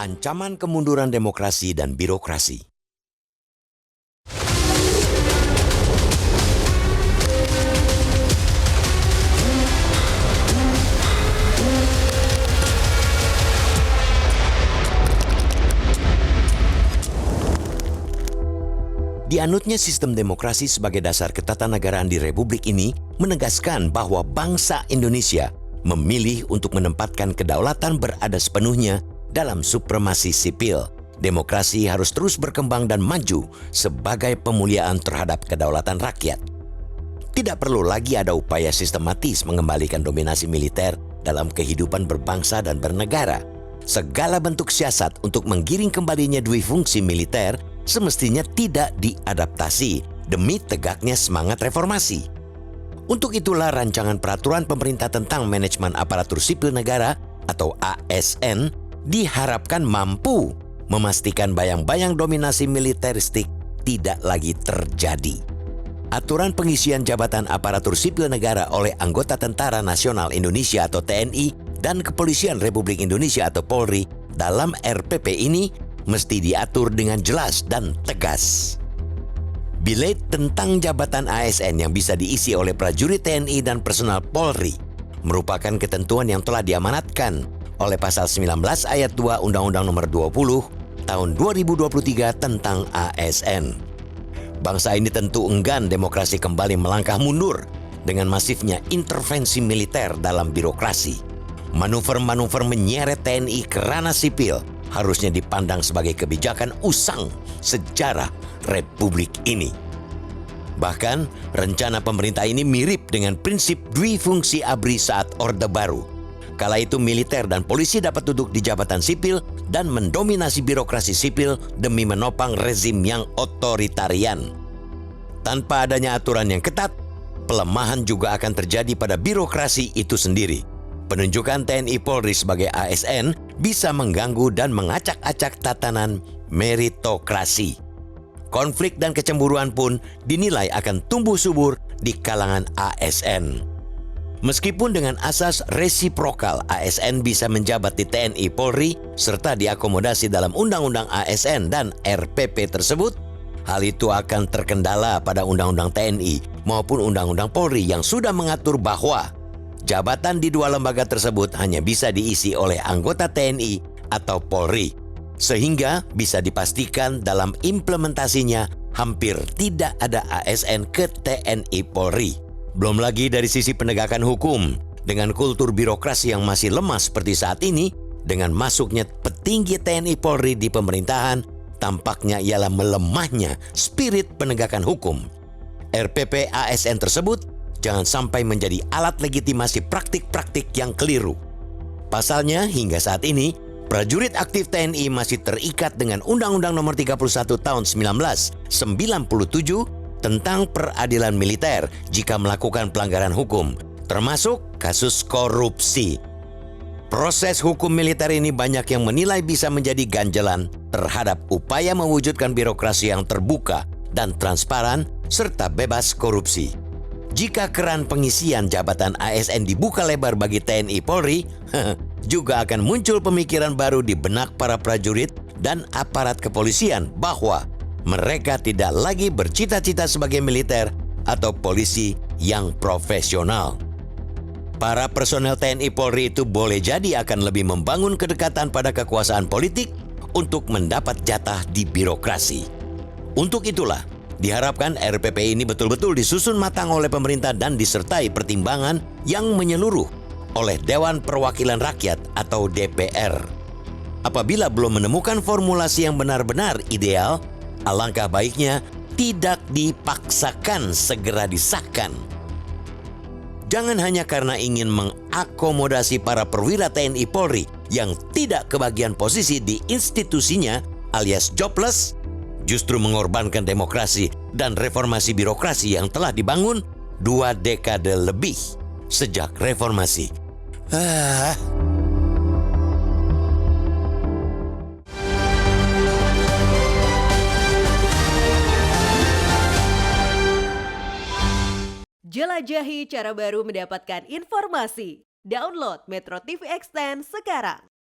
Ancaman kemunduran demokrasi dan birokrasi. Dianutnya sistem demokrasi sebagai dasar ketatanegaraan di Republik ini menegaskan bahwa bangsa Indonesia memilih untuk menempatkan kedaulatan berada sepenuhnya dalam supremasi sipil. Demokrasi harus terus berkembang dan maju sebagai pemuliaan terhadap kedaulatan rakyat. Tidak perlu lagi ada upaya sistematis mengembalikan dominasi militer dalam kehidupan berbangsa dan bernegara. Segala bentuk siasat untuk menggiring kembalinya dui fungsi militer semestinya tidak diadaptasi demi tegaknya semangat reformasi. Untuk itulah rancangan peraturan pemerintah tentang manajemen aparatur sipil negara atau ASN diharapkan mampu memastikan bayang-bayang dominasi militeristik tidak lagi terjadi. Aturan pengisian jabatan aparatur sipil negara oleh anggota Tentara Nasional Indonesia atau TNI dan Kepolisian Republik Indonesia atau Polri dalam RPP ini mesti diatur dengan jelas dan tegas. Bilet tentang jabatan ASN yang bisa diisi oleh prajurit TNI dan personal Polri merupakan ketentuan yang telah diamanatkan oleh Pasal 19 Ayat 2 Undang-Undang Nomor 20 Tahun 2023 tentang ASN. Bangsa ini tentu enggan demokrasi kembali melangkah mundur dengan masifnya intervensi militer dalam birokrasi. Manuver-manuver menyeret TNI ke ranah sipil harusnya dipandang sebagai kebijakan usang sejarah Republik ini. Bahkan, rencana pemerintah ini mirip dengan prinsip dui fungsi ABRI saat Orde Baru. Kala itu militer dan polisi dapat duduk di jabatan sipil dan mendominasi birokrasi sipil demi menopang rezim yang otoritarian. Tanpa adanya aturan yang ketat, pelemahan juga akan terjadi pada birokrasi itu sendiri. Penunjukan TNI Polri sebagai ASN bisa mengganggu dan mengacak-acak tatanan meritokrasi. Konflik dan kecemburuan pun dinilai akan tumbuh subur di kalangan ASN. Meskipun dengan asas resiprokal ASN bisa menjabat di TNI Polri serta diakomodasi dalam Undang-Undang ASN dan RPP tersebut, hal itu akan terkendala pada Undang-Undang TNI maupun Undang-Undang Polri yang sudah mengatur bahwa jabatan di dua lembaga tersebut hanya bisa diisi oleh anggota TNI atau Polri, sehingga bisa dipastikan dalam implementasinya hampir tidak ada ASN ke TNI Polri. Belum lagi dari sisi penegakan hukum, dengan kultur birokrasi yang masih lemah seperti saat ini, dengan masuknya petinggi TNI Polri di pemerintahan, tampaknya ialah melemahnya spirit penegakan hukum. RPP ASN tersebut jangan sampai menjadi alat legitimasi praktik-praktik yang keliru. Pasalnya, hingga saat ini, prajurit aktif TNI masih terikat dengan Undang-Undang Nomor 31 Tahun 1997 tentang peradilan militer jika melakukan pelanggaran hukum, termasuk kasus korupsi. Proses hukum militer ini banyak yang menilai bisa menjadi ganjalan terhadap upaya mewujudkan birokrasi yang terbuka dan transparan serta bebas korupsi. Jika keran pengisian jabatan ASN dibuka lebar bagi TNI Polri, juga akan muncul pemikiran baru di benak para prajurit dan aparat kepolisian bahwa mereka tidak lagi bercita-cita sebagai militer atau polisi yang profesional. Para personel TNI Polri itu boleh jadi akan lebih membangun kedekatan pada kekuasaan politik untuk mendapat jatah di birokrasi. Untuk itulah, diharapkan RPP ini betul-betul disusun matang oleh pemerintah dan disertai pertimbangan yang menyeluruh oleh Dewan Perwakilan Rakyat atau DPR. Apabila belum menemukan formulasi yang benar-benar ideal, alangkah baiknya tidak dipaksakan segera disahkan. Jangan hanya karena ingin mengakomodasi para perwira TNI Polri yang tidak kebagian posisi di institusinya alias jobless, justru mengorbankan demokrasi dan reformasi birokrasi yang telah dibangun 2 dekade lebih sejak reformasi. Jelajahi cara baru mendapatkan informasi. Download Metro TV Extend sekarang.